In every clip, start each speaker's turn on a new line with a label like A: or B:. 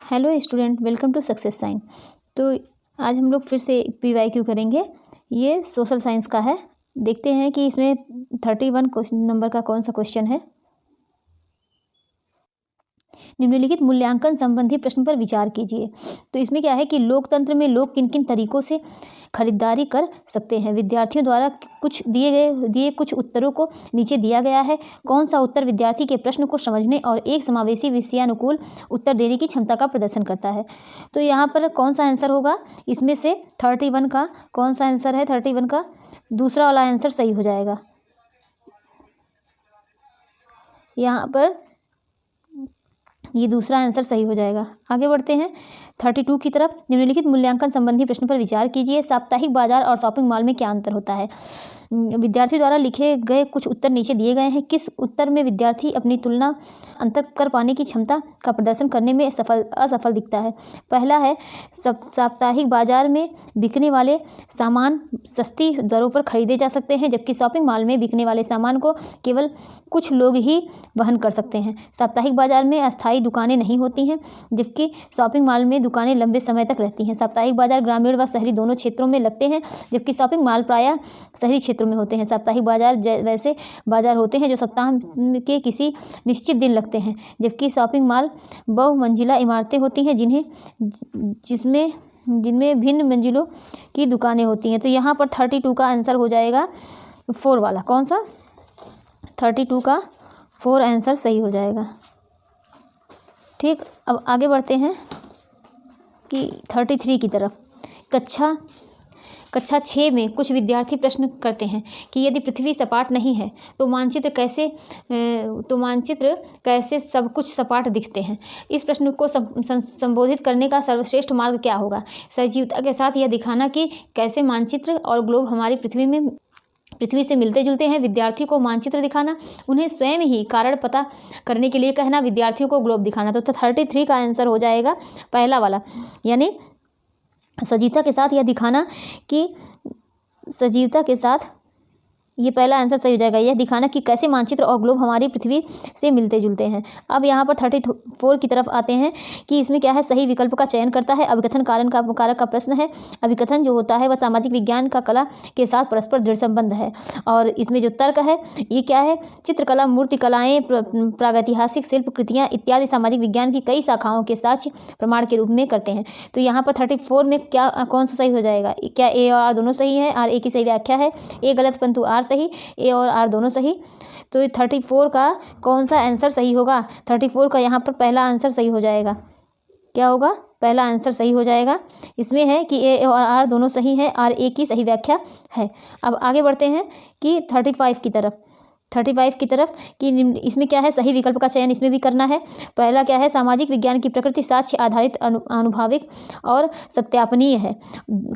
A: Hello student, welcome to success sign. तो आज हम लोग फिर से PYQ करेंगे। ये सोशल साइंस का है। देखते हैं कि इसमें 31 क्वेश्चन नंबर का कौन सा क्वेश्चन है। निम्नलिखित मूल्यांकन संबंधी प्रश्न पर विचार कीजिए। तो इसमें क्या है कि लोकतंत्र में लोग किन किन तरीकों से खरीदारी कर सकते हैं। विद्यार्थियों द्वारा कुछ दिए कुछ उत्तरों को नीचे दिया गया है। कौन सा उत्तर विद्यार्थी के प्रश्न को समझने और एक समावेशी विषयानुकूल उत्तर देने की क्षमता का प्रदर्शन करता है। तो यहाँ पर कौन सा आंसर होगा इसमें से 31 का कौन सा आंसर है। 31 का दूसरा वाला आंसर सही हो जाएगा। यहाँ पर ये दूसरा आंसर सही हो जाएगा। आगे बढ़ते हैं 32 की तरफ। निम्नलिखित मूल्यांकन संबंधी प्रश्न पर विचार कीजिए। साप्ताहिक बाजार और शॉपिंग मॉल में क्या अंतर होता है। विद्यार्थी द्वारा लिखे गए कुछ उत्तर नीचे दिए गए हैं। किस उत्तर में विद्यार्थी अपनी तुलना अंतर कर पाने की क्षमता का प्रदर्शन करने में असफल दिखता है। पहला है, साप्ताहिक बाजार में बिकने वाले सामान सस्ती दरों पर खरीदे जा सकते हैं, जबकि शॉपिंग मॉल में बिकने वाले सामान को केवल कुछ लोग ही वहन कर सकते हैं। साप्ताहिक बाजार में अस्थायी दुकानें नहीं होती हैं, जबकि शॉपिंग मॉल में दुकानें लंबे समय तक रहती हैं। साप्ताहिक बाजार ग्रामीण व शहरी दोनों क्षेत्रों में लगते हैं, जबकि शॉपिंग मॉल प्रायः शहरी क्षेत्रों में होते हैं। साप्ताहिक बाजार वैसे बाजार होते हैं जो सप्ताह के किसी निश्चित दिन लगते हैं, जबकि शॉपिंग मॉल बहुमंजिला इमारतें होती हैं जिनमें भिन्न मंजिलों की दुकानें होती हैं। तो यहाँ पर 32 का आंसर हो जाएगा 4 वाला। कौन सा? 32 का 4 आंसर सही हो जाएगा। ठीक, अब आगे बढ़ते हैं कि 33 की तरफ। कक्षा 6 में कुछ विद्यार्थी प्रश्न करते हैं कि यदि पृथ्वी सपाट नहीं है तो मानचित्र कैसे सब कुछ सपाट दिखते हैं। इस प्रश्न को संबोधित करने का सर्वश्रेष्ठ मार्ग क्या होगा। सजीवता के साथ यह दिखाना कि कैसे मानचित्र और ग्लोब हमारी पृथ्वी से मिलते जुलते हैं। विद्यार्थी को मानचित्र दिखाना, उन्हें स्वयं ही कारण पता करने के लिए कहना, विद्यार्थियों को ग्लोब दिखाना। तो 33 का आंसर हो जाएगा पहला वाला, यानी सजीवता के साथ यह दिखाना कि सजीवता के साथ ये पहला आंसर सही हो जाएगा। यह दिखाना कि कैसे मानचित्र और ग्लोब हमारी पृथ्वी से मिलते जुलते हैं। अब यहाँ पर 34 की तरफ आते हैं कि इसमें क्या है, सही विकल्प का चयन करता है। अभिकथन कारक का प्रश्न है। अभिकथन जो होता है वह सामाजिक विज्ञान का कला के साथ परस्पर दृढ़ संबंध है। और इसमें जो तर्क है ये क्या है, चित्रकला, मूर्तिकलाएँ, प्रागैतिहासिक शिल्प कृतियाँ इत्यादि सामाजिक विज्ञान की कई शाखाओं के साक्ष्य प्रमाण के रूप में करते हैं। तो यहाँ पर 34 में क्या कौन सा सही हो जाएगा। क्या ए और आर दोनों सही है? आर ए की सही व्याख्या है। ए गलत परंतु आर सही, ए और आर दोनों सही। तो 34 का कौन सा आंसर सही होगा। 34 का यहाँ पर पहला आंसर सही हो जाएगा। क्या होगा? पहला आंसर सही हो जाएगा। इसमें है कि ए और आर दोनों सही हैं, आर ए की सही व्याख्या है। अब आगे बढ़ते हैं कि 35 की तरफ। 35 की तरफ कि इसमें क्या है, सही विकल्प का चयन इसमें भी करना है। पहला क्या है, सामाजिक विज्ञान की प्रकृति साक्ष्य आधारित आनुभाविक और सत्यापनीय है।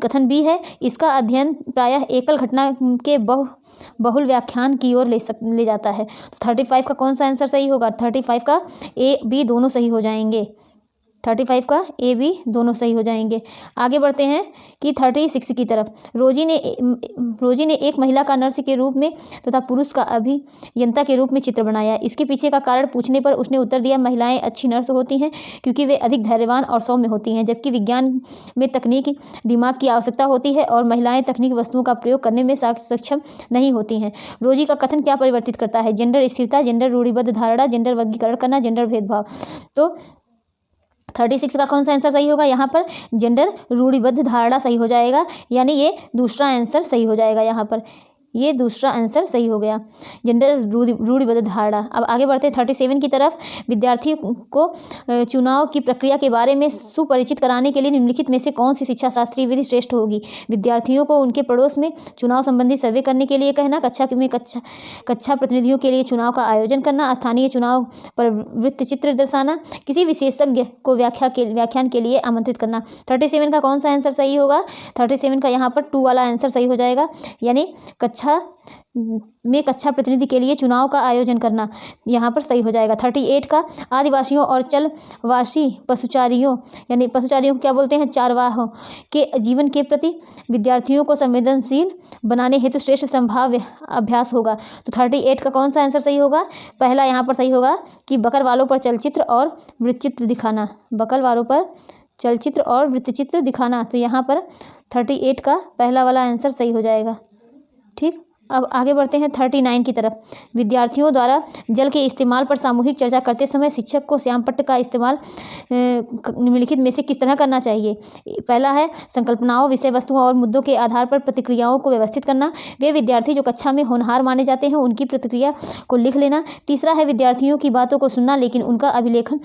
A: कथन बी है, इसका अध्ययन प्रायः एकल घटना के बहुल व्याख्यान की ओर ले जाता है। तो 35 का कौन सा आंसर सही होगा। 35 का ए बी दोनों सही हो जाएंगे। 35 का ए बी दोनों सही हो जाएंगे। आगे बढ़ते हैं कि 36 की तरफ। रोजी ने एक महिला का नर्स के रूप में तथा पुरुष का अभियंता के रूप में चित्र बनाया। इसके पीछे का कारण पूछने पर उसने उत्तर दिया, महिलाएं अच्छी नर्स होती हैं क्योंकि वे अधिक धैर्यवान और सौम्य होती हैं, जबकि विज्ञान में तकनीकी दिमाग की आवश्यकता होती है और महिलाएं तकनीकी वस्तुओं का प्रयोग करने में सक्षम नहीं होती हैं। रोजी का कथन क्या परिवर्तित करता है। जेंडर स्थिरता, जेंडर रूढ़िबद्ध धारणा, जेंडर वर्गीकरण करना, जेंडर भेदभाव। तो 36 का कौन सा आंसर सही होगा। यहाँ पर जेंडर रूढ़िबद्ध धारणा सही हो जाएगा, यानी ये दूसरा आंसर सही हो जाएगा। यहाँ पर ये दूसरा आंसर सही हो गया, जेंडर रूढ़िबद्ध धारणा। अब आगे बढ़ते हैं 37 की तरफ। विद्यार्थियों को चुनाव की प्रक्रिया के बारे में सुपरिचित कराने के लिए निम्नलिखित में से कौन सी शिक्षा शास्त्रीय विधि श्रेष्ठ होगी। विद्यार्थियों को उनके पड़ोस में चुनाव संबंधी सर्वे करने के लिए कहना, कक्षा प्रतिनिधियों के लिए चुनाव का आयोजन करना, स्थानीय चुनाव पर वृत्तचित्र दर्शाना, किसी विशेषज्ञ को व्याख्यान के लिए आमंत्रित करना। 37 का कौन सा आंसर सही होगा। 37 का यहाँ पर 2 वाला आंसर सही हो जाएगा, यानी कक्षा में कक्षा प्रतिनिधि के लिए चुनाव का आयोजन करना, यहाँ पर सही हो जाएगा। 38 का आदिवासियों और चलवासी पशुचारियों यानी पशुचारियों को क्या बोलते हैं, चारवाहों के जीवन के प्रति विद्यार्थियों को संवेदनशील बनाने हेतु श्रेष्ठ संभाव्य अभ्यास होगा। तो 38 का कौन सा आंसर सही होगा, पहला यहाँ पर सही होगा कि बकरवालों पर चलचित्र और वृत्तचित्र दिखाना, बकरवालों पर चलचित्र और वृत्तचित्र दिखाना। तो यहाँ पर 38 का पहला वाला आंसर सही हो जाएगा। ठीक, अब आगे बढ़ते हैं 39 की तरफ। विद्यार्थियों द्वारा जल के इस्तेमाल पर सामूहिक चर्चा करते समय शिक्षक को श्यामपट्ट का इस्तेमाल निम्नलिखित में से किस तरह करना चाहिए। पहला है संकल्पनाओं, विषय वस्तुओं और मुद्दों के आधार पर प्रतिक्रियाओं को व्यवस्थित करना। वे विद्यार्थी जो कक्षा में होनहार माने जाते हैं उनकी प्रतिक्रिया को लिख लेना। तीसरा है विद्यार्थियों की बातों को सुनना लेकिन उनका अभिलेखन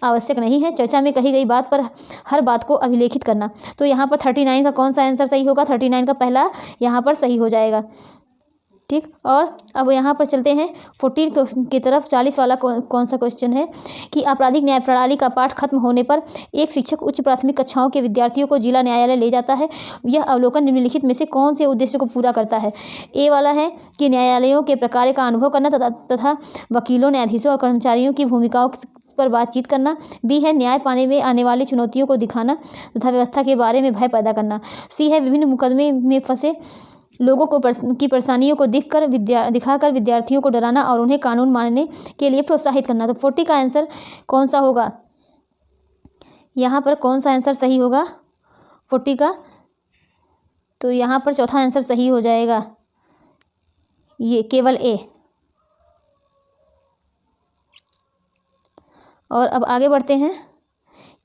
A: आवश्यक नहीं है। चर्चा में कही गई बात पर हर बात को अभिलेखित करना। तो यहाँ पर 39 का कौन सा आंसर सही होगा, 39 का पहला यहाँ पर सही हो जाएगा। ठीक, और अब यहाँ पर चलते हैं 40 की तरफ। 40 वाला कौन सा क्वेश्चन है कि आपराधिक न्याय प्रणाली का पाठ खत्म होने पर एक शिक्षक उच्च प्राथमिक कक्षाओं के विद्यार्थियों को जिला न्यायालय ले जाता है। यह अवलोकन निम्नलिखित में से कौन से उद्देश्य को पूरा करता है। ए वाला है कि न्यायालयों के प्रकार का अनुभव करना तथा वकीलों, न्यायाधीशों और कर्मचारियों की भूमिकाओं पर बातचीत करना। बी है न्याय पाने में आने वाली चुनौतियों को दिखाना तथा व्यवस्था के बारे में भय पैदा करना। सी है विभिन्न मुकदमे में फंसे लोगों को की परेशानियों को दिखाकर विद्यार्थियों को डराना और उन्हें कानून मानने के लिए प्रोत्साहित करना। तो 40 का आंसर कौन सा होगा, यहाँ पर कौन सा आंसर सही होगा 40 का, तो यहाँ पर चौथा आंसर सही हो जाएगा, ये केवल ए। और अब आगे बढ़ते हैं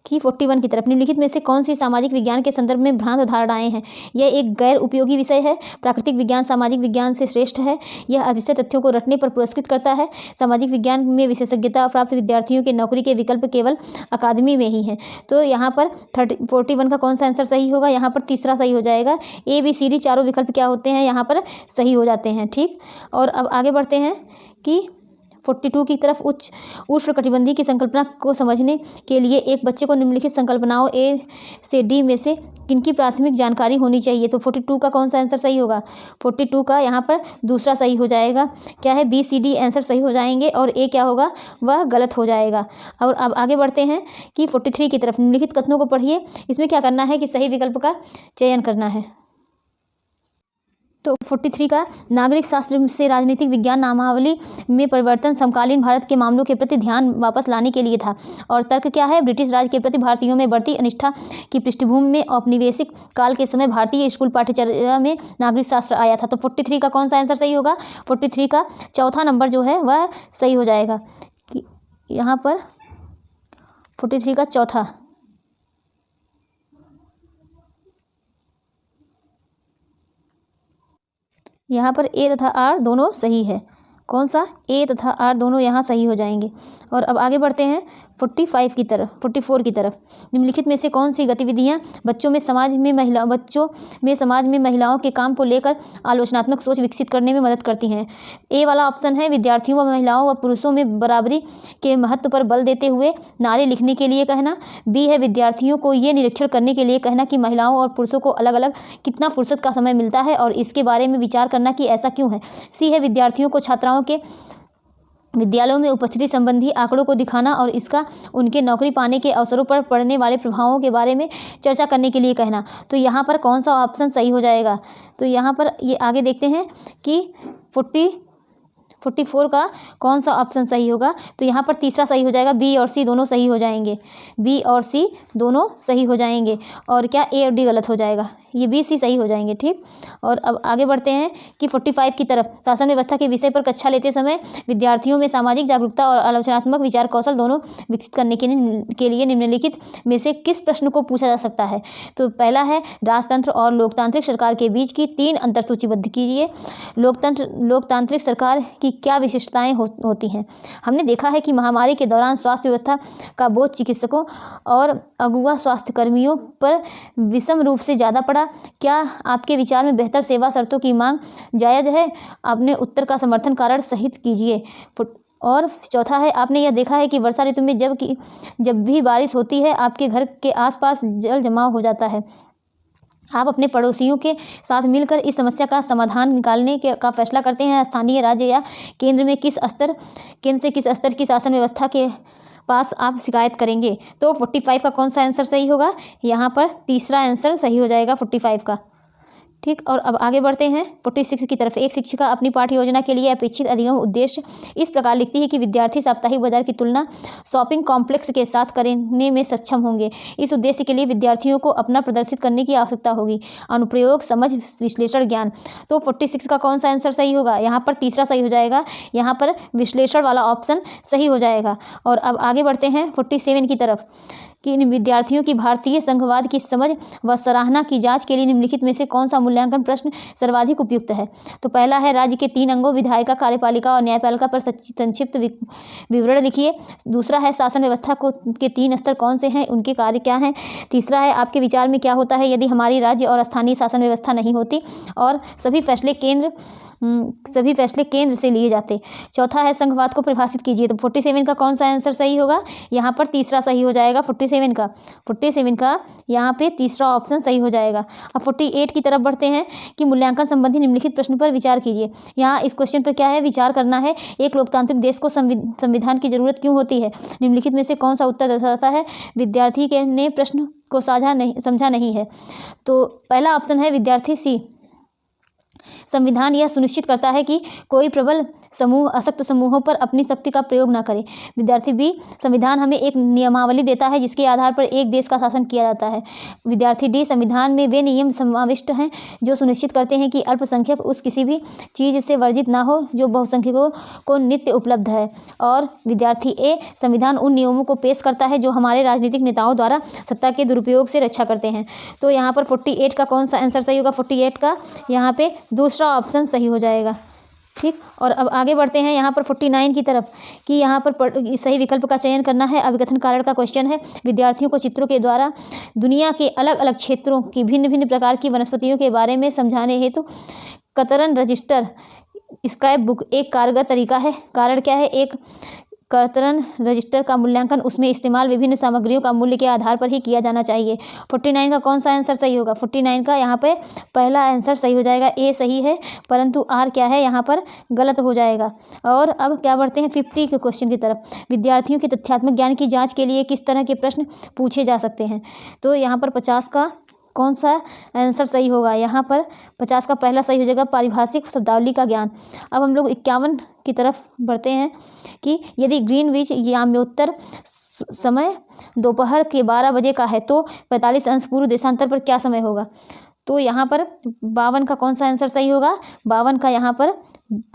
A: कि 41 की तरफ। निम्नलिखित में से कौन सी सामाजिक विज्ञान के संदर्भ में भ्रांत धारणाएं हैं। यह एक गैर उपयोगी विषय है। प्राकृतिक विज्ञान सामाजिक विज्ञान से श्रेष्ठ है। यह अधिशय तथ्यों को रटने पर पुरस्कृत करता है। सामाजिक विज्ञान में विशेषज्ञता प्राप्त विद्यार्थियों के नौकरी के विकल्प केवल अकादमी में ही हैं। तो यहाँ पर 41 का कौन सा आंसर सही होगा, यहाँ पर तीसरा सही हो जाएगा। ए बी सी डी चारों विकल्प क्या होते हैं, यहाँ पर सही हो जाते हैं। ठीक, और अब आगे बढ़ते हैं कि 42 की तरफ। उष्णकटिबंधीय की संकल्पना को समझने के लिए एक बच्चे को निम्नलिखित संकल्पनाओं ए से डी में से किनकी प्राथमिक जानकारी होनी चाहिए। तो 42 का कौन सा आंसर सही होगा, 42 का यहाँ पर दूसरा सही हो जाएगा। क्या है, बी सी डी आंसर सही हो जाएंगे और ए क्या होगा, वह गलत हो जाएगा। और अब आगे बढ़ते हैं कि 43 की तरफ। निम्नलिखित कथनों को पढ़िए। इसमें क्या करना है कि सही विकल्प का चयन करना है। तो 43 का नागरिक शास्त्र से राजनीतिक विज्ञान नामावली में परिवर्तन समकालीन भारत के मामलों के प्रति ध्यान वापस लाने के लिए था। और तर्क क्या है, ब्रिटिश राज के प्रति भारतीयों में बढ़ती अनिष्ठा की पृष्ठभूमि में औपनिवेशिक काल के समय भारतीय स्कूल पाठ्यचर्या में नागरिक शास्त्र आया था। तो 43 का कौन सा आंसर सही होगा, 43 का चौथा नंबर जो है वह सही हो जाएगा। कि यहाँ पर 43 का चौथा, यहाँ पर ए तथा आर दोनों सही है। कौन सा, ए तथा आर दोनों यहाँ सही हो जाएंगे। और अब आगे बढ़ते हैं 45 की तरफ, 44 की तरफ। निम्नलिखित में से कौन सी गतिविधियाँ बच्चों में समाज में महिलाओं के काम को लेकर आलोचनात्मक सोच विकसित करने में मदद करती हैं। ए वाला ऑप्शन है विद्यार्थियों व महिलाओं व पुरुषों में बराबरी के महत्व पर बल देते हुए नारे लिखने के लिए कहना। बी है विद्यार्थियों को ये निरीक्षण करने के लिए कहना कि महिलाओं और पुरुषों को अलग अलग कितना फुर्सत का समय मिलता है और इसके बारे में विचार करना कि ऐसा क्यों है। सी है विद्यार्थियों को छात्राओं के विद्यालयों में उपस्थिति संबंधी आंकड़ों को दिखाना और इसका उनके नौकरी पाने के अवसरों पर पड़ने वाले प्रभावों के बारे में चर्चा करने के लिए कहना। तो यहाँ पर कौन सा ऑप्शन सही हो जाएगा, तो यहाँ पर ये आगे देखते हैं कि 44 का कौन सा ऑप्शन सही होगा। तो यहाँ पर तीसरा सही हो जाएगा, बी और सी दोनों सही हो जाएंगे, बी और सी दोनों सही हो जाएंगे। और क्या, ए और डी गलत हो जाएगा, ये बी सी सही हो जाएंगे। ठीक, और अब आगे बढ़ते हैं कि 45 की तरफ। शासन व्यवस्था के विषय पर कक्षा लेते समय विद्यार्थियों में सामाजिक जागरूकता और आलोचनात्मक विचार कौशल दोनों विकसित करने के लिए निम्नलिखित में से किस प्रश्न को पूछा जा सकता है। तो पहला है राजतंत्र और लोकतांत्रिक सरकार के बीच की 3 अंतर सूचीबद्ध कीजिए। लोकतांत्रिक सरकार की क्या विशेषताएं होती हैं। हमने देखा है कि महामारी के दौरान स्वास्थ्य व्यवस्था का बोझ चिकित्सकों और अगुआ स्वास्थ्यकर्मियों पर विषम रूप से ज़्यादा पड़ा। क्या आपके विचार में बेहतर सेवा शर्तों की मांग जायज़ है। अपने उत्तर का समर्थन कारण सहित कीजिए। और चौथा है, आपने यह देखा है कि वर्षा ऋतु में जब भी बारिश होती है आपके घर के आसपास जल जमाव हो जाता है। आप अपने पड़ोसियों के साथ मिलकर इस समस्या का समाधान निकालने का फैसला करते हैं। स्थानीय, राज्य या केंद्र से किस स्तर की शासन व्यवस्था के पास आप शिकायत करेंगे? तो 45 का कौन सा आंसर सही होगा? यहाँ पर तीसरा आंसर सही हो जाएगा 45 का। ठीक, और अब आगे बढ़ते हैं 46 की तरफ। एक शिक्षिका अपनी पाठ्य योजना के लिए अपेक्षित अधिगम उद्देश्य इस प्रकार लिखती है कि विद्यार्थी साप्ताहिक बाजार की तुलना शॉपिंग कॉम्प्लेक्स के साथ करने में सक्षम होंगे। इस उद्देश्य के लिए विद्यार्थियों को अपना प्रदर्शित करने की आवश्यकता होगी। अनुप्रयोग, समझ, विश्लेषण, ज्ञान। तो 46 का कौन सा आंसर सही होगा? यहाँ पर तीसरा सही हो जाएगा। यहाँ पर विश्लेषण वाला ऑप्शन सही हो जाएगा। और अब आगे बढ़ते हैं 47 की तरफ कि इन विद्यार्थियों की भारतीय संघवाद की समझ व सराहना की जांच के लिए निम्नलिखित में से कौन सा मूल्यांकन प्रश्न सर्वाधिक उपयुक्त है? तो पहला है राज्य के 3 अंगों विधायिका, कार्यपालिका और न्यायपालिका पर संक्षिप्त विवरण लिखिए। दूसरा है शासन व्यवस्था के 3 स्तर कौन से हैं, उनके कार्य क्या हैं? तीसरा है आपके विचार में क्या होता है यदि हमारी राज्य और स्थानीय शासन व्यवस्था नहीं होती और सभी फैसले केंद्र से लिए जाते। चौथा है संघवाद को परिभाषित कीजिए। तो 47 का कौन सा आंसर सही होगा? यहाँ पर तीसरा सही हो जाएगा 47 का यहाँ पे तीसरा ऑप्शन सही हो जाएगा। अब 48 की तरफ बढ़ते हैं कि मूल्यांकन संबंधी निम्नलिखित प्रश्न पर विचार कीजिए। यहाँ इस क्वेश्चन पर क्या है, विचार करना है। एक लोकतांत्रिक देश को संविधान की जरूरत क्यों होती है? निम्नलिखित में से कौन सा उत्तर दर्शाता है विद्यार्थी ने प्रश्न को समझा नहीं है? तो पहला ऑप्शन है विद्यार्थी सी, संविधान यह सुनिश्चित करता है कि कोई प्रबल समूह अशक्त समूहों पर अपनी शक्ति का प्रयोग न करे। विद्यार्थी बी, संविधान हमें एक नियमावली देता है जिसके आधार पर एक देश का शासन किया जाता है। विद्यार्थी डी, संविधान में वे नियम समाविष्ट हैं जो सुनिश्चित करते हैं कि अल्पसंख्यक उस किसी भी चीज़ से वर्जित ना हो जो बहुसंख्यकों को नित्य उपलब्ध है। और विद्यार्थी ए, संविधान उन नियमों को पेश करता है जो हमारे राजनीतिक नेताओं द्वारा सत्ता के दुरुपयोग से रक्षा करते हैं। तो यहाँ पर 48 का कौन सा आंसर सही होगा? 48 का यहाँ पे दूसरा ऑप्शन सही हो जाएगा। ठीक, और अब आगे बढ़ते हैं यहाँ पर 49 की तरफ कि यहाँ पर सही विकल्प का चयन करना है। अभिकथन कारण का क्वेश्चन है। विद्यार्थियों को चित्रों के द्वारा दुनिया के अलग अलग क्षेत्रों की भिन्न भिन्न प्रकार की वनस्पतियों के बारे में समझाने हेतु कतरन रजिस्टर स्क्रैप बुक एक कारगर तरीका है। कारण क्या है? एक कतरन रजिस्टर का मूल्यांकन उसमें इस्तेमाल विभिन्न सामग्रियों का मूल्य के आधार पर ही किया जाना चाहिए। 49 का कौन सा आंसर सही होगा? 49 का यहाँ पे पहला आंसर सही हो जाएगा। ए सही है परंतु आर क्या है यहाँ पर गलत हो जाएगा। और अब क्या बढ़ते हैं 50 के क्वेश्चन की तरफ। विद्यार्थियों के तथ्यात्मक ज्ञान की जाँच के लिए किस तरह के प्रश्न पूछे जा सकते हैं? तो यहाँ पर 50 का कौन सा आंसर सही होगा? यहाँ पर 50 का पहला सही हो जाएगा, पारिभाषिक शब्दावली का ज्ञान। अब हम लोग 51 की तरफ बढ़ते हैं कि यदि ग्रीनविच याम्योत्तर समय दोपहर के 12 बजे का है तो 45 अंश पूर्व देशांतर पर क्या समय होगा? तो यहाँ पर 52 का कौन सा आंसर सही होगा? 52 का यहाँ पर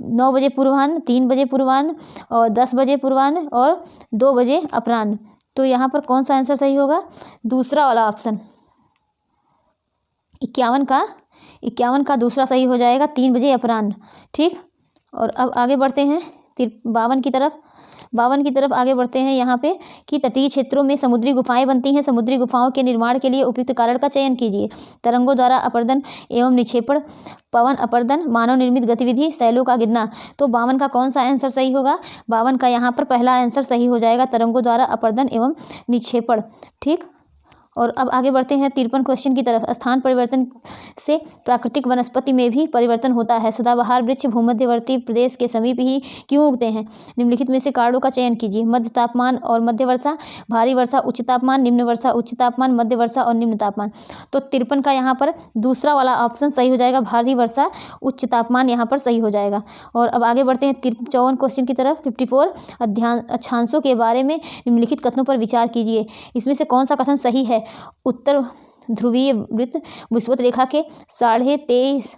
A: 9 बजे पूर्वाह्न, 3 बजे पूर्वाह्न और 10 बजे पूर्वाह्न और 2 बजे अपराह्न। तो यहाँ पर कौन सा आंसर सही होगा? दूसरा वाला ऑप्शन। 51 का दूसरा सही हो जाएगा, 3 बजे अपराह्न। ठीक, और अब आगे बढ़ते हैं 52 की तरफ आगे बढ़ते हैं यहाँ पे कि तटीय क्षेत्रों में समुद्री गुफाएं बनती हैं। समुद्री गुफाओं के निर्माण के लिए उपयुक्त कारण का चयन कीजिए। तरंगों द्वारा अपर्दन एवं निक्षेपण, पवन अपर्दन, मानव निर्मित गतिविधि, शैलों का गिरना। तो 52 का कौन सा आंसर सही होगा? 52 का यहाँ पर पहला आंसर सही हो जाएगा, तरंगों द्वारा अपर्दन एवं निक्षेपण। ठीक, और अब आगे बढ़ते हैं 53 क्वेश्चन की तरफ। स्थान परिवर्तन से प्राकृतिक वनस्पति में भी परिवर्तन होता है। सदाबहार वृक्ष भूमध्यवर्ती प्रदेश के समीप ही क्यों उगते हैं? निम्नलिखित में से कारणों का चयन कीजिए। मध्य तापमान और मध्य वर्षा, भारी वर्षा उच्च तापमान, निम्न वर्षा उच्च तापमान, मध्य वर्षा और निम्न तापमान। तो 53 का यहाँ पर दूसरा वाला ऑप्शन सही हो जाएगा, भारी वर्षा उच्च तापमान यहाँ पर सही हो जाएगा। और अब आगे बढ़ते हैं 54 क्वेश्चन की तरफ। 54 अक्षांशों के बारे में निम्नलिखित कथनों पर विचार कीजिए। इसमें से कौन सा कथन सही है? उत्तर ध्रुवीय वृत्त विषुवत रेखा के 23.5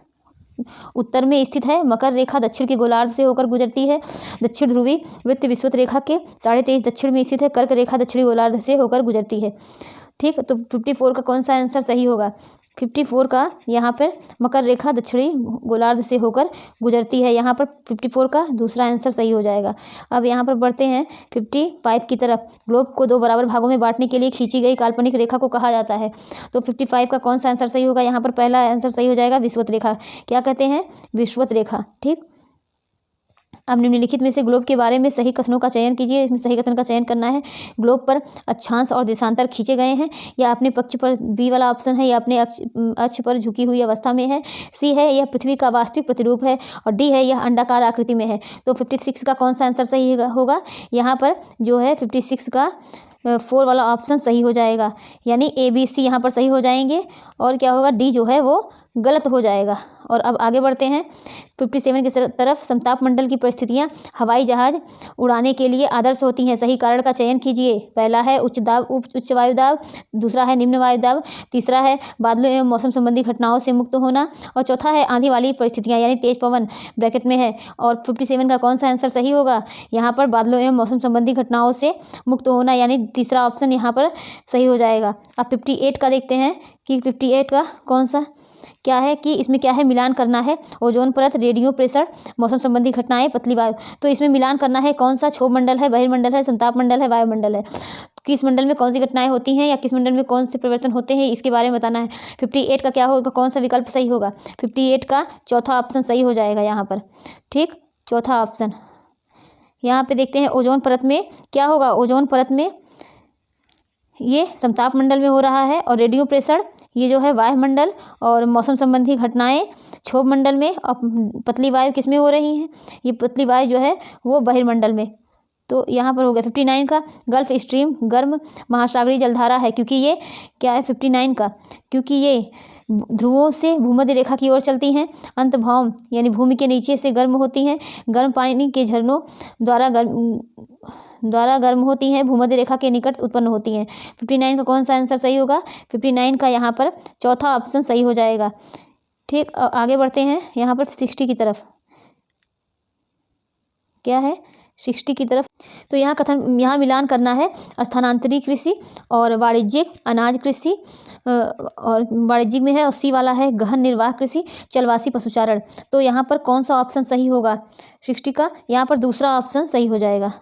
A: उत्तर में स्थित है। मकर रेखा दक्षिण के गोलार्ध से होकर गुजरती है। दक्षिण ध्रुवीय वृत्त विषुवत रेखा के 23.5 दक्षिण में स्थित है। कर्क रेखा दक्षिणी गोलार्ध से होकर गुजरती है। ठीक, तो 54 का कौन सा आंसर सही होगा? 54 का यहाँ पर मकर रेखा दक्षिणी गोलार्ध से होकर गुजरती है। यहाँ पर 54 का दूसरा आंसर सही हो जाएगा। अब यहाँ पर बढ़ते हैं 55 की तरफ। ग्लोब को 2 बराबर भागों में बांटने के लिए खींची गई काल्पनिक रेखा को कहा जाता है। तो 55 का कौन सा आंसर सही होगा? यहाँ पर पहला आंसर सही हो जाएगा, विषुवत रेखा। क्या कहते हैं? विषुवत रेखा। ठीक, अब निम्नलिखित में से ग्लोब के बारे में सही कथनों का चयन कीजिए। इसमें सही कथन का चयन करना है। ग्लोब पर अक्षांश और देशांतर खींचे गए हैं, या अपने पक्ष पर, बी वाला ऑप्शन है, या अपने अक्ष पर झुकी हुई अवस्था में है। सी है यह पृथ्वी का वास्तविक प्रतिरूप है, और डी है यह अंडाकार आकृति में है। तो 56 का कौन सा आंसर सही होगा? यहाँ पर जो है 56 का 4 वाला ऑप्शन सही हो जाएगा, यानी ए बी सी यहाँ पर सही हो जाएंगे, और क्या होगा, डी जो है वो गलत हो जाएगा। और अब आगे बढ़ते हैं 57 की तरफ। समताप मंडल की परिस्थितियाँ हवाई जहाज उड़ाने के लिए आदर्श होती हैं। सही कारण का चयन कीजिए। पहला है उच्च दाब उच्च वायुदाब, दूसरा है निम्न वायुदाब, तीसरा है बादलों एवं मौसम संबंधी घटनाओं से मुक्त होना, और चौथा है आंधी वाली परिस्थितियाँ यानी तेज पवन ब्रैकेट में है। और 57 का कौन सा आंसर सही होगा? यहाँ पर बादलों एवं मौसम संबंधी घटनाओं से मुक्त होना, यानी तीसरा ऑप्शन यहाँ पर सही हो जाएगा। अब 58 का देखते हैं कि 58 का कौन सा क्या है, कि इसमें क्या है, मिलान करना है। ओजोन परत, रेडियो प्रेशर, मौसम संबंधी घटनाएं, पतली वायु। तो इसमें मिलान करना है, कौन सा क्षोभ मंडल है, बहिर्मंडल है, समताप मंडल है, वायुमंडल है, किस मंडल में कौन सी घटनाएं होती हैं या किस मंडल में कौन से परिवर्तन होते हैं, इसके बारे में बताना है। 58 का क्या होगा, कौन सा विकल्प सही होगा? 58 का चौथा ऑप्शन सही हो जाएगा यहाँ पर। ठीक, चौथा ऑप्शन। यहाँ पे देखते हैं ओजोन परत में क्या होगा। ओजोन परत में ये समताप मंडल में हो रहा है, और रेडियो प्रेशर ये जो है वायुमंडल, और मौसम संबंधी घटनाएं क्षोभ मंडल में, और पतली वायु किस में हो रही हैं? ये पतली वायु जो है वो बहिर्मंडल में। तो यहाँ पर हो गया 59 का गल्फ स्ट्रीम गर्म महासागरीय जलधारा है, क्योंकि ये क्या है 59 का, क्योंकि ये ध्रुवों से भूमध्य रेखा की ओर चलती हैं। अंतर्भौम यानी भूमि के नीचे से गर्म होती हैं। गर्म पानी के झरनों द्वारा गर्म होती हैं, भूमध्य रेखा के निकट उत्पन्न होती हैं। 59 का कौन सा आंसर सही होगा? 59 का यहाँ पर चौथा ऑप्शन सही हो जाएगा। ठीक, आगे बढ़ते हैं यहाँ पर 60 की तरफ। क्या है 60 की तरफ? तो यहाँ मिलान करना है स्थानांतरी कृषि और वाणिज्यिक अनाज कृषि, और वाणिज्यिक में है, और सी वाला है गहन निर्वाह कृषि, चलवासी पशुचारण। तो यहाँ पर कौन सा ऑप्शन सही होगा 60 का? यहाँ पर दूसरा ऑप्शन सही हो जाएगा।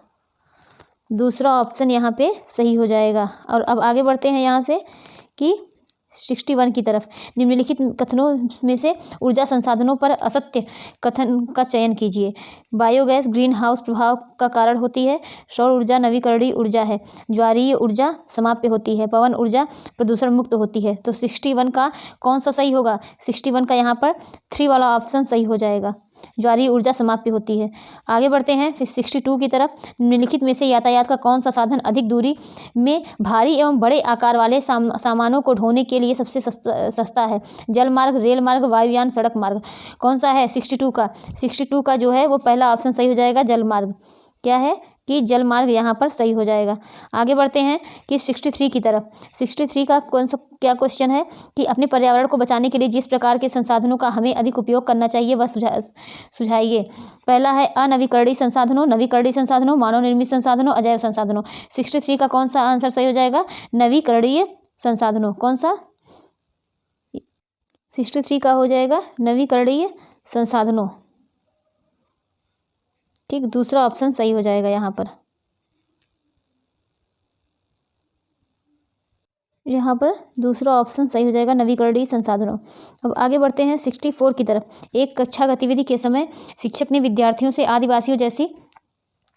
A: दूसरा ऑप्शन यहाँ पे सही हो जाएगा। और अब आगे बढ़ते हैं यहाँ से कि 61 की तरफ। निम्नलिखित कथनों में से ऊर्जा संसाधनों पर असत्य कथन का चयन कीजिए। बायोगैस ग्रीन हाउस प्रभाव का कारण होती है। सौर ऊर्जा नवीकरणीय ऊर्जा है। ज्वारीय ऊर्जा समाप्य होती है। पवन ऊर्जा प्रदूषण मुक्त होती है। तो 61 का कौन सा सही होगा? 61 का यहाँ पर 3 वाला ऑप्शन सही हो जाएगा। ज्वारीय ऊर्जा समाप्य होती है। आगे बढ़ते हैं फिर 62 की तरफ। निम्नलिखित में से यातायात का कौन सा साधन अधिक दूरी में भारी एवं बड़े आकार वाले सामानों को ढोने के लिए सबसे सस्ता है? जल मार्ग, रेल मार्ग, वायुयान, सड़क मार्ग। कौन सा है 62 का? 62 का जो है वो पहला ऑप्शन सही हो जाएगा, जल मार्ग। क्या है कि जल मार्ग यहाँ पर सही हो जाएगा। आगे बढ़ते हैं कि 63 की तरफ। 63 का कौन सा क्या क्वेश्चन है कि अपने पर्यावरण को बचाने के लिए जिस प्रकार के संसाधनों का हमें अधिक उपयोग करना चाहिए वह सुझाइए। पहला है अनवीकरणीय संसाधनों, नवीकरणीय संसाधनों, मानव निर्मित संसाधनों, अजैव संसाधनों। 63 का कौन सा आंसर सही हो जाएगा? नवीकरणीय संसाधनों। कौन सा? 63 का हो जाएगा नवीकरणीय संसाधनों। ठीक, दूसरा ऑप्शन सही हो जाएगा यहाँ पर। यहाँ पर दूसरा ऑप्शन सही हो जाएगा, नवीकरणीय संसाधनों। अब आगे बढ़ते हैं 64 की तरफ। एक कक्षा गतिविधि के समय शिक्षक ने विद्यार्थियों से आदिवासियों जैसी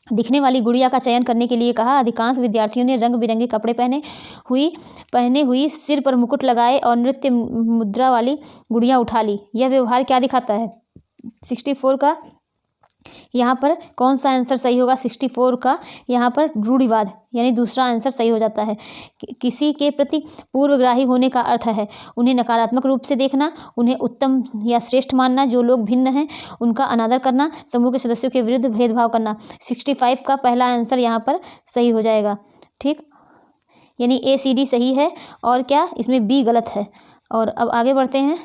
A: दिखने वाली गुड़िया का चयन करने के लिए कहा। अधिकांश विद्यार्थियों ने रंग बिरंगे कपड़े पहने हुई सिर पर मुकुट लगाए और नृत्य मुद्रा वाली गुड़िया उठा ली। यह व्यवहार क्या दिखाता है? 64 का यहाँ पर कौन सा आंसर सही होगा? 64 का यहाँ पर रूढ़िवाद यानी दूसरा आंसर सही हो जाता है। किसी के प्रति पूर्वग्राही होने का अर्थ है उन्हें नकारात्मक रूप से देखना, उन्हें उत्तम या श्रेष्ठ मानना, जो लोग भिन्न हैं उनका अनादर करना, समूह के सदस्यों के विरुद्ध भेदभाव करना। 65 का पहला आंसर यहाँ पर सही हो जाएगा। ठीक, यानी ACD सही है और क्या इसमें B गलत है। और अब आगे बढ़ते हैं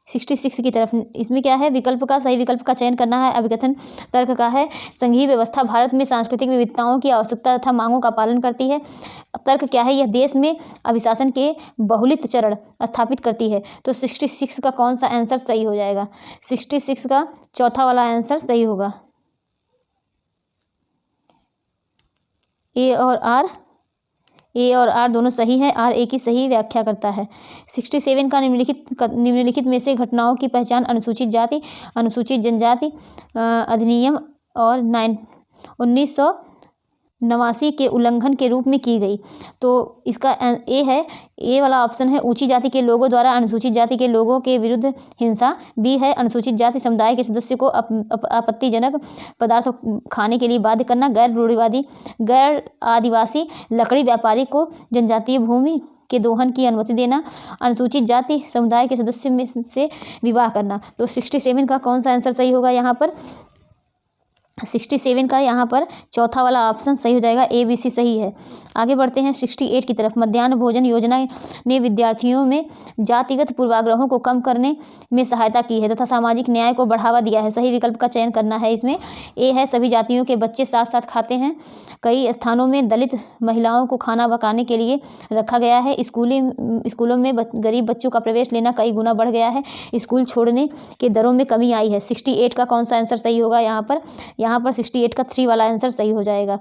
A: 66 की तरफ। इसमें क्या है? विकल्प का सही विकल्प का चयन करना है। अभिकथन तर्क का है संघीय व्यवस्था भारत में सांस्कृतिक विविधताओं की आवश्यकता तथा मांगों का पालन करती है। तर्क क्या है? यह देश में अभिशासन के बहुलित चरण स्थापित करती है। तो 66 का कौन सा आंसर सही हो जाएगा? 66 का चौथा वाला आंसर सही होगा। A और R ए और आर दोनों सही है, आर ए की सही व्याख्या करता है। 67 का निम्नलिखित में से घटनाओं की पहचान अनुसूचित जाति, अनुसूचित जनजाति अधिनियम और 1989 के उल्लंघन के रूप में की गई। तो इसका ए है, ए वाला ऑप्शन है ऊंची जाति के लोगों द्वारा अनुसूचित जाति के लोगों के विरुद्ध हिंसा। बी है अनुसूचित जाति समुदाय के सदस्य को आपत्तिजनक पदार्थ खाने के लिए बाध्य करना। गैर रूढ़िवादी गैर आदिवासी लकड़ी व्यापारी को जनजातीय भूमि के दोहन की अनुमति देना। अनुसूचित जाति समुदाय के सदस्य में से विवाह करना। तो 67 का कौन सा आंसर सही होगा यहाँ पर? 67 का यहाँ पर चौथा वाला ऑप्शन सही हो जाएगा, ए बी सी सही है। आगे बढ़ते हैं 68 की तरफ। मध्याह्न भोजन योजना ने विद्यार्थियों में जातिगत पूर्वाग्रहों को कम करने में सहायता की है तथा सामाजिक न्याय को बढ़ावा दिया है। सही विकल्प का चयन करना है इसमें। ए है सभी जातियों के बच्चे साथ साथ खाते हैं। कई स्थानों में दलित महिलाओं को खाना पकाने के लिए रखा गया है। स्कूलों में गरीब बच्चों का प्रवेश लेना कई गुना बढ़ गया है। स्कूल छोड़ने के दरों में कमी आई है। 68 का कौन सा आंसर सही होगा यहाँ पर 68 का 3 वाला आंसर सही हो जाएगा।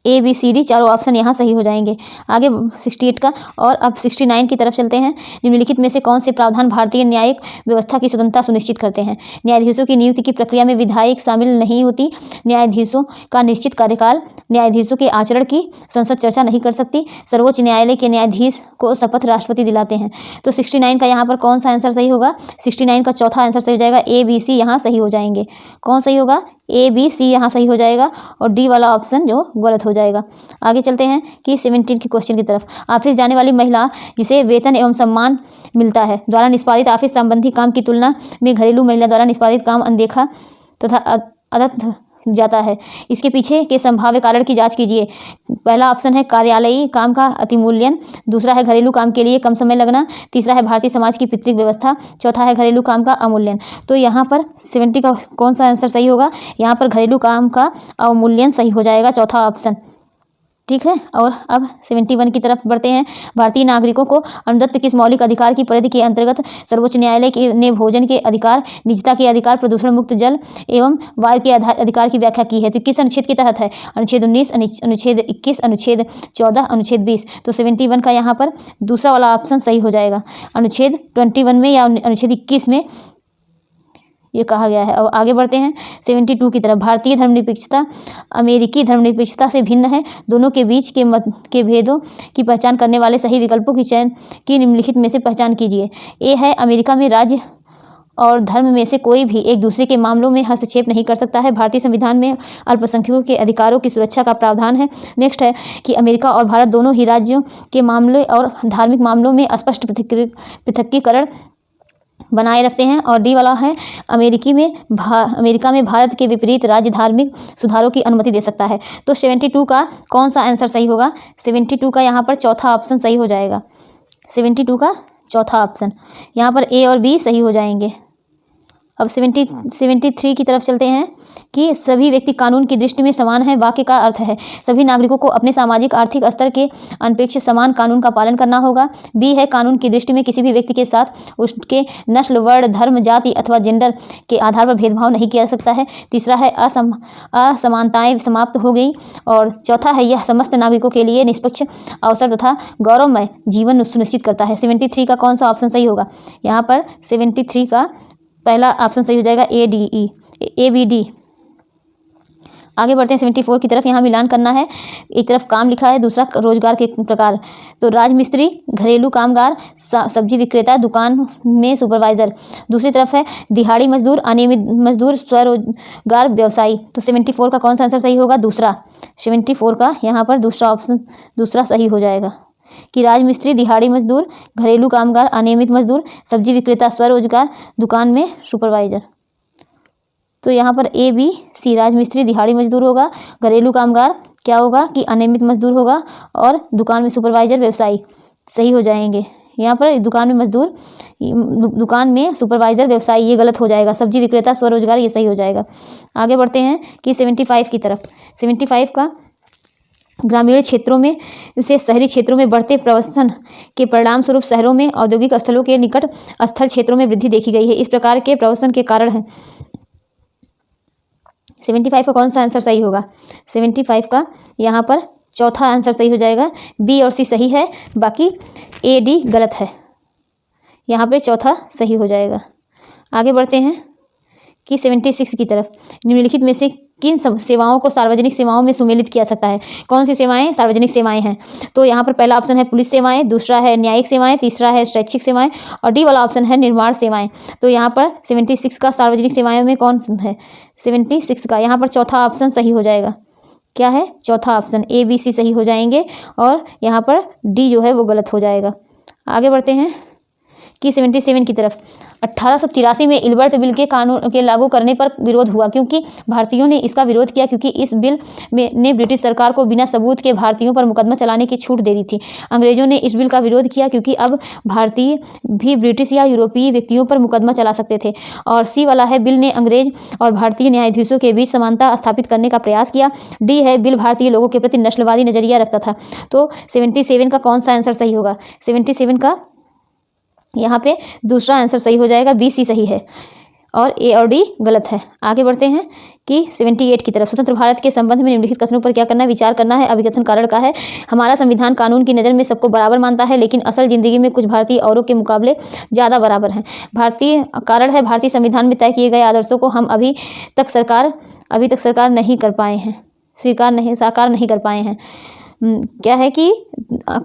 A: ए बी सी डी चारों ऑप्शन यहाँ सही हो जाएंगे। आगे 68 का और अब 69 की तरफ चलते हैं। निम्नलिखित में से कौन से प्रावधान भारतीय न्यायिक व्यवस्था की स्वतंत्रता सुनिश्चित करते हैं? न्यायाधीशों की नियुक्ति की प्रक्रिया में विधायक शामिल नहीं होती। न्यायाधीशों का निश्चित कार्यकाल। न्यायाधीशों के आचरण की संसद चर्चा नहीं कर सकती। सर्वोच्च न्यायालय के न्यायाधीश को शपथ राष्ट्रपति दिलाते हैं। तो 69 का यहाँ पर कौन सा आंसर सही होगा? 69 का चौथा आंसर सही हो जाएगा। ए बी सी यहाँ सही हो जाएंगे। कौन सही होगा? ए बी सी यहाँ सही हो जाएगा और डी वाला ऑप्शन जो गलत हो जाएगा। आगे चलते हैं कि 17 की क्वेश्चन की तरफ। ऑफिस जाने वाली महिला जिसे वेतन एवं सम्मान मिलता है द्वारा निष्पादित ऑफिस संबंधी काम की तुलना में घरेलू महिला द्वारा निष्पादित काम अनदेखा तथा अदत्त जाता है। इसके पीछे के संभाव्य कारण की जांच कीजिए। पहला ऑप्शन है कार्यालयी काम का अतिमूल्यन। दूसरा है घरेलू काम के लिए कम समय लगना। तीसरा है भारतीय समाज की पितृक व्यवस्था। चौथा है घरेलू काम का अवमूल्यन। तो यहाँ पर 70 का कौन सा आंसर सही होगा? यहाँ पर घरेलू काम का अवमूल्यन सही हो जाएगा, चौथा ऑप्शन। ठीक है, और अब 71 की तरफ बढ़ते हैं। भारतीय नागरिकों को अनुदत्त किस मौलिक अधिकार की परिधि के अंतर्गत सर्वोच्च न्यायालय ने भोजन के अधिकार, निजता के अधिकार, प्रदूषण मुक्त जल एवं वायु के अधिकार की व्याख्या की है? तो किस अनुच्छेद के तहत है? अनुच्छेद 19, अनुच्छेद 21, अनुच्छेद 14, अनुच्छेद 20। तो 71 का यहाँ पर दूसरा वाला ऑप्शन सही हो जाएगा। अनुच्छेद 21 में या अनुच्छेद 21 में ये कहा गया है। अब आगे बढ़ते हैं 72 की तरफ। भारतीय धर्मनिरपेक्षता अमेरिकी धर्मनिरपेक्षता से भिन्न है। दोनों के बीच के भेदों की पहचान करने वाले सही विकल्पों की चयन की निम्नलिखित में से पहचान कीजिए। ए है अमेरिका में राज्य और धर्म में से कोई भी एक दूसरे के मामलों में हस्तक्षेप नहीं कर सकता है। भारतीय संविधान में अल्पसंख्यकों के अधिकारों की सुरक्षा का प्रावधान है। नेक्स्ट है कि अमेरिका और भारत दोनों ही राज्यों के मामले और धार्मिक मामलों में स्पष्ट पृथक्कीकरण बनाए रखते हैं। और डी वाला है अमेरिका में भारत के विपरीत राज्य धार्मिक सुधारों की अनुमति दे सकता है। तो 72 का कौन सा आंसर सही होगा? 72 का यहाँ पर चौथा ऑप्शन सही हो जाएगा। 72 का चौथा ऑप्शन, यहाँ पर ए और बी सही हो जाएंगे। अब 73 की तरफ चलते हैं कि सभी व्यक्ति कानून की दृष्टि में समान है। वाक्य का अर्थ है सभी नागरिकों को अपने सामाजिक आर्थिक स्तर के अनपेक्ष समान कानून का पालन करना होगा। बी है कानून की दृष्टि में किसी भी व्यक्ति के साथ उसके नस्ल, वर्ण, धर्म, जाति अथवा जेंडर के आधार पर भेदभाव नहीं किया जा सकता है। तीसरा है असमानताएं समाप्त हो गई। और चौथा है यह समस्त नागरिकों के लिए निष्पक्ष अवसर तथा गौरवमय जीवन सुनिश्चित करता है। 73 का कौन सा ऑप्शन सही होगा? यहाँ पर 73 का पहला ऑप्शन सही हो जाएगा, ए बी डी। आगे बढ़ते हैं 74 की तरफ। यहाँ मिलान करना है। एक तरफ काम लिखा है, दूसरा रोजगार के प्रकार। तो राजमिस्त्री, घरेलू कामगार, सब्जी विक्रेता, दुकान में सुपरवाइजर। दूसरी तरफ है दिहाड़ी मजदूर, अनियमित मजदूर, स्वरोजगार, व्यवसायी। तो 74 का कौन सा आंसर सही होगा? दूसरा। 74 का यहाँ पर दूसरा ऑप्शन दूसरा सही हो जाएगा कि राजमिस्त्री, दिहाड़ी मजदूर, घरेलू कामगार, अनियमित मजदूर, सब्जी विक्रेता, स्वरोजगार, दुकान में सुपरवाइजर। तो यहाँ पर ए बी सी राजमिस्त्री, दिहाड़ी मजदूर होगा, घरेलू कामगार क्या होगा कि अनियमित मजदूर होगा, और दुकान में सुपरवाइजर, व्यवसायी सही हो जाएंगे। यहाँ पर दुकान में मजदूर, दुकान में सुपरवाइजर, व्यवसायी ये गलत हो जाएगा। सब्जी विक्रेता, स्वरोजगार ये सही हो जाएगा। आगे बढ़ते हैं कि 75 की तरफ। 75 का ग्रामीण क्षेत्रों में से शहरी क्षेत्रों में बढ़ते प्रवसन के परिणाम स्वरूप शहरों में औद्योगिक स्थलों के निकट स्थल क्षेत्रों में वृद्धि देखी गई है। इस प्रकार के प्रवसन के कारण है। 75 का कौन सा आंसर सही होगा? 75 का यहाँ पर चौथा आंसर सही हो जाएगा। बी और सी सही है, बाकी ए डी गलत है। यहाँ पे चौथा सही हो जाएगा। आगे बढ़ते हैं कि 76 की तरफ। निम्नलिखित में से किन सेवाओं को सार्वजनिक सेवाओं में सम्मिलित किया सकता है? कौन सी सेवाएं सार्वजनिक सेवाएं हैं? तो यहाँ पर पहला ऑप्शन है पुलिस सेवाएं, दूसरा है न्यायिक सेवाएं, तीसरा है शैक्षिक सेवाएं और डी वाला ऑप्शन है निर्माण सेवाएं। तो यहाँ पर 76 का सार्वजनिक सेवाओं में कौन है? 76 का यहाँ पर चौथा ऑप्शन सही हो जाएगा। क्या है? चौथा ऑप्शन ए बी सी सही हो जाएंगे और यहाँ पर डी जो है वो गलत हो जाएगा। आगे बढ़ते हैं कि 77 की तरफ। 1883 में इल्बर्ट बिल के कानून के लागू करने पर विरोध हुआ, क्योंकि भारतीयों ने इसका विरोध किया क्योंकि इस बिल ने ब्रिटिश सरकार को बिना सबूत के भारतीयों पर मुकदमा चलाने की छूट दे दी थी। अंग्रेजों ने इस बिल का विरोध किया क्योंकि अब भारतीय भी ब्रिटिश या यूरोपीय व्यक्तियों पर मुकदमा चला सकते थे। और सी वाला है बिल ने अंग्रेज और भारतीय न्यायाधीशों के बीच समानता स्थापित करने का प्रयास किया। डी है बिल भारतीय लोगों के प्रति नस्लवादी नजरिया रखता था। तो 77 का कौन सा आंसर सही होगा? 77 का यहाँ पे दूसरा आंसर सही हो जाएगा, बी सी सही है और ए और डी गलत है। आगे बढ़ते हैं कि 78 की तरफ। स्वतंत्र भारत के संबंध में निम्नलिखित कथनों पर क्या करना है? विचार करना है। अभिकथन कारण का है, हमारा संविधान कानून की नज़र में सबको बराबर मानता है, लेकिन असल जिंदगी में कुछ भारतीय औरों के मुकाबले ज़्यादा बराबर हैं। भारतीय कारण है, भारतीय संविधान में तय किए गए आदर्शों को हम अभी तक साकार नहीं कर पाए हैं, साकार नहीं कर पाए हैं। क्या है कि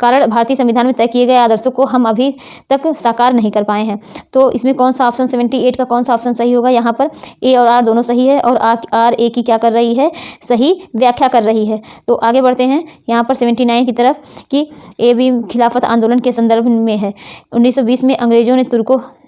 A: कारण भारतीय संविधान में तय किए गए आदर्शों को हम अभी तक साकार नहीं कर पाए हैं। तो इसमें कौन सा ऑप्शन 78 का कौन सा ऑप्शन सही होगा? यहाँ पर ए और आर दोनों सही है और आर ए की क्या कर रही है? सही व्याख्या कर रही है। तो आगे बढ़ते हैं यहाँ पर 79 की तरफ कि ए बी खिलाफत आंदोलन के संदर्भ में है। 1920 में अंग्रेजों ने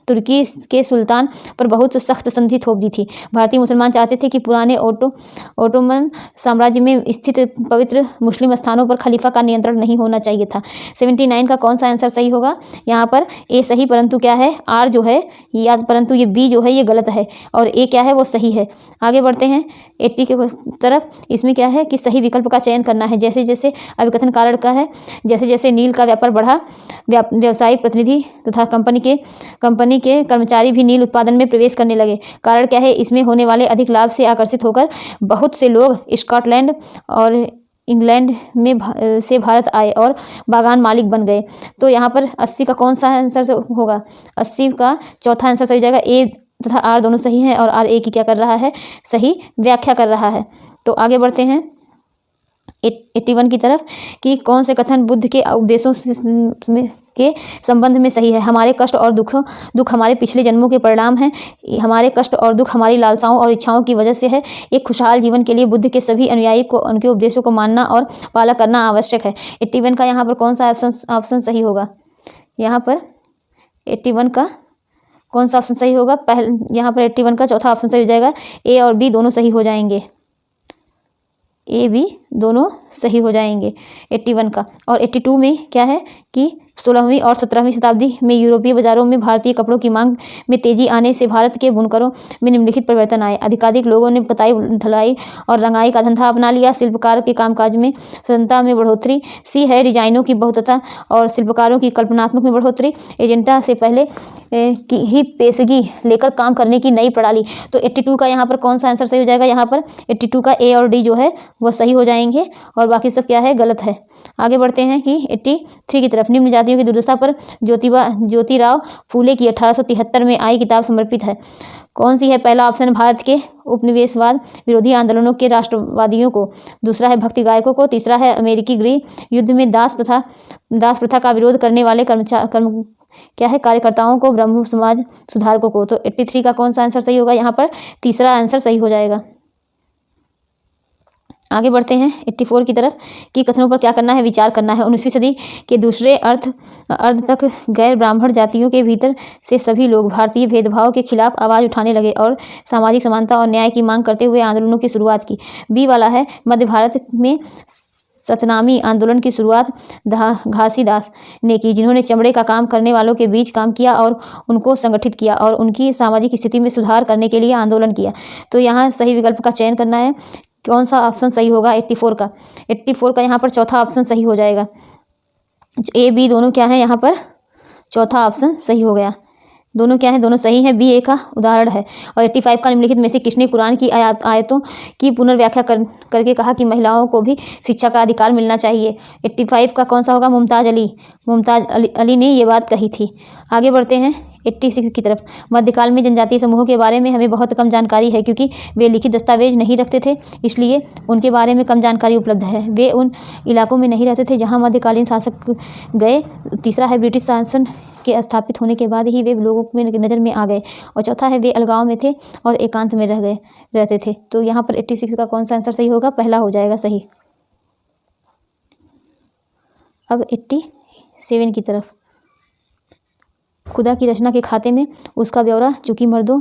A: तुर्की के सुल्तान पर बहुत सख्त संधि थोप दी थी। भारतीय मुसलमान चाहते थे कि पुराने ओटोमन साम्राज्य में स्थित पवित्र मुस्लिम स्थानों पर खलीफा का नियंत्रण नहीं होना चाहिए था। 79 का कौन सा आंसर सही होगा? यहाँ पर ए सही, परंतु क्या है आर जो है या परंतु ये बी जो है ये गलत है और ए क्या है वो सही है। आगे बढ़ते हैं 80 के तरफ। इसमें क्या है कि सही विकल्प का चयन करना है। जैसे जैसे अभिकथन कारण का है, जैसे जैसे नील का व्यापार बढ़ा, व्यावसायिक प्रतिनिधि तथा कंपनी के कर्मचारी भी नील उत्पादन में प्रवेश करने लगे। कारण क्या है? इसमें होने वाले अधिक लाभ से आकर्षित होकर बहुत से लोग स्कॉटलैंड और इंग्लैंड में से भारत आए और बागान मालिक बन गए। तो यहाँ पर 80 का कौन सा आंसर होगा? 80 का चौथा आंसर सही हो जाएगा। ए तथा आर दोनों सही हैं और आर ए की क्या कर रहा है? सही व्याख्या कर रहा है। तो आगे बढ़ते हैं 81 की तरफ कि कौन से कथन बुद्ध के उपदेशों के संबंध में सही है? हमारे कष्ट और दुख हमारे पिछले जन्मों के परिणाम हैं। हमारे कष्ट और दुख हमारी लालसाओं और इच्छाओं की वजह से है। एक खुशहाल जीवन के लिए बुद्ध के सभी अनुयायी को उनके उपदेशों को मानना और पालन करना आवश्यक है। 81 का यहाँ पर कौन सा ऑप्शन सही होगा? यहाँ पर 81 का कौन सा ऑप्शन सही होगा? यहाँ पर 81 का चौथा ऑप्शन सही हो जाएगा। ए और बी दोनों सही हो जाएंगे। ए बी दोनों सही हो जाएंगे 81 का। और 82 में क्या है कि 16वीं और 17वीं शताब्दी में यूरोपीय बाजारों में भारतीय कपड़ों की मांग में तेजी आने से भारत के बुनकरों में निम्नलिखित परिवर्तन आए। अधिकाधिक लोगों ने कताई, धुलाई और रंगाई का धंधा अपना लिया। शिल्पकार के कामकाज में स्वतंत्रता में बढ़ोतरी। सी है डिजाइनों की बहुतता और शिल्पकारों की कल्पनात्मक में बढ़ोतरी। एजेंटा से पहले की ही पेशगी लेकर काम करने की नई प्रणाली। तो 82 का यहाँ पर कौन सा आंसर सही हो जाएगा? यहाँ पर 82 का ए और डी जो है वह सही हो जाएंगे और बाकी सब क्या है? गलत है। आगे बढ़ते हैं कि 83 की तरफ। निम्न जातियों की दुर्दशा पर ज्योतिराव फूले की 1873 में आई किताब समर्पित है। कौन सी है? पहला ऑप्शन भारत के उपनिवेशवाद विरोधी आंदोलनों के राष्ट्रवादियों को, दूसरा है भक्ति गायकों को, तीसरा है अमेरिकी गृह युद्ध में दास प्रथा का विरोध करने वाले कार्यकर्ताओं को, ब्रह्म समाज सुधारकों को। तो 83 का कौन सा आंसर सही होगा? यहाँ पर तीसरा आंसर सही हो जाएगा। आगे बढ़ते हैं 84 की तरफ कि कथनों पर क्या करना है? विचार करना है। 19वीं सदी के दूसरे अर्ध तक गैर ब्राह्मण जातियों के भीतर से सभी लोग भारतीय भेदभाव के खिलाफ आवाज़ उठाने लगे और सामाजिक समानता और न्याय की मांग करते हुए आंदोलनों की शुरुआत की। बी वाला है मध्य भारत में सतनामी आंदोलन की शुरुआत घासीदास ने की, जिन्होंने चमड़े का काम करने वालों के बीच काम किया और उनको संगठित किया और उनकी सामाजिक स्थिति में सुधार करने के लिए आंदोलन किया। तो यहाँ सही विकल्प का चयन करना है। कौन सा ऑप्शन सही होगा? 84 का। 84 का यहाँ पर चौथा ऑप्शन सही हो जाएगा। ए बी दोनों क्या है? यहाँ पर चौथा ऑप्शन सही हो गया। दोनों क्या है, दोनों सही हैं। बी ए का उदाहरण है। और 85 का निम्नलिखित में से किसने कुरान की आयतों की पुनर्व्याख्या करके कहा कि महिलाओं को भी शिक्षा का अधिकार मिलना चाहिए? 85 का कौन सा होगा? मुमताज़ अली ने ये बात कही थी। आगे बढ़ते हैं 86 की तरफ। मध्यकाल में जनजातीय समूहों के बारे में हमें बहुत कम जानकारी है क्योंकि वे लिखित दस्तावेज नहीं रखते थे, इसलिए उनके बारे में कम जानकारी उपलब्ध है। वे उन इलाकों में नहीं रहते थे जहां मध्यकालीन शासक गए। तीसरा है ब्रिटिश शासन के स्थापित होने के बाद ही वे लोगों में नज़र में आ गए। और चौथा है वे अलगाव में थे और एकांत में रहते थे। तो यहाँ पर 86 का कौन सा आंसर सही होगा? पहला हो जाएगा सही। अब 87 की तरफ। खुदा की रचना के खाते में उसका ब्यौरा चूंकि मर्दों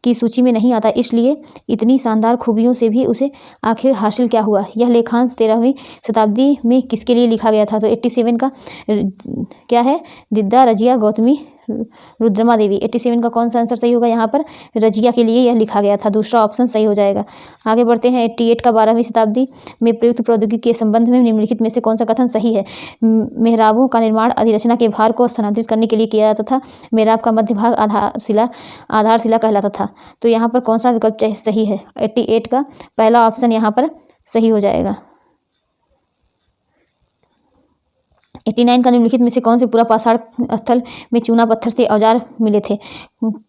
A: की सूची में नहीं आता, इसलिए इतनी शानदार खूबियों से भी उसे आखिर हासिल क्या हुआ? यह लेखांश 13वीं शताब्दी में किसके लिए लिखा गया था? तो 87 का क्या है? दिद्दा रजिया गौतमी रुद्रमा देवी। 87 का कौन सा आंसर सही होगा? यहाँ पर रजिया के लिए यह लिखा गया था। दूसरा ऑप्शन सही हो जाएगा। आगे बढ़ते हैं 88 का 12वीं शताब्दी में प्रयुक्त प्रौद्योगिकी के संबंध में निम्नलिखित में से कौन सा कथन सही है? मेहराबों का निर्माण अधिरचना के भार को स्थानांतरित करने के लिए किया जाता था। मेहराब का मध्य भाग आधारशिला कहलाता था। तो यहाँ पर कौन सा विकल्प सही है? 88 का पहला ऑप्शन यहाँ पर सही हो जाएगा। 89 का निम्नलिखित में से कौन से पूरा पाषाण स्थल में चूना पत्थर से औजार मिले थे?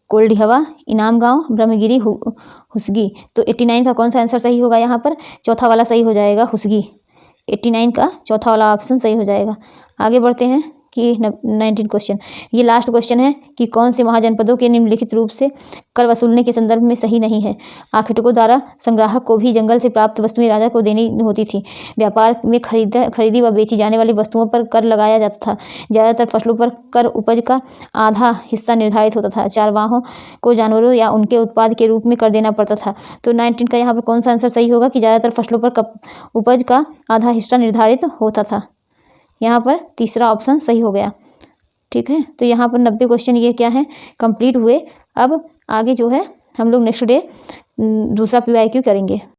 A: कोल्डिहवा, इनाम गांव, ब्रह्मगिरी, हुसगी। तो 89 का कौन सा आंसर सही होगा? यहाँ पर चौथा वाला सही हो जाएगा, हुसगी। 89 का चौथा वाला ऑप्शन सही हो जाएगा। आगे बढ़ते हैं कि 19 क्वेश्चन। ये लास्ट क्वेश्चन है कि कौन से महाजनपदों के निम्नलिखित रूप से कर वसूलने के संदर्भ में सही नहीं है? आखिटकों द्वारा संग्राहक को भी जंगल से प्राप्त वस्तुएं राजा को देनी होती थी। व्यापार में खरीदी व बेची जाने वाली वस्तुओं पर कर लगाया जाता था। ज़्यादातर फसलों पर कर उपज का आधा हिस्सा निर्धारित होता था। चारवाहों को जानवरों या उनके उत्पाद के रूप में कर देना पड़ता था। तो 19 का यहाँ पर कौन सा आंसर सही होगा कि ज़्यादातर फसलों पर उपज का आधा हिस्सा निर्धारित होता था? यहाँ पर तीसरा ऑप्शन सही हो गया। ठीक है, तो यहाँ पर 90 क्वेश्चन ये क्या है, कंप्लीट हुए। अब आगे जो है हम लोग नेक्स्ट डे दूसरा PYQ करेंगे।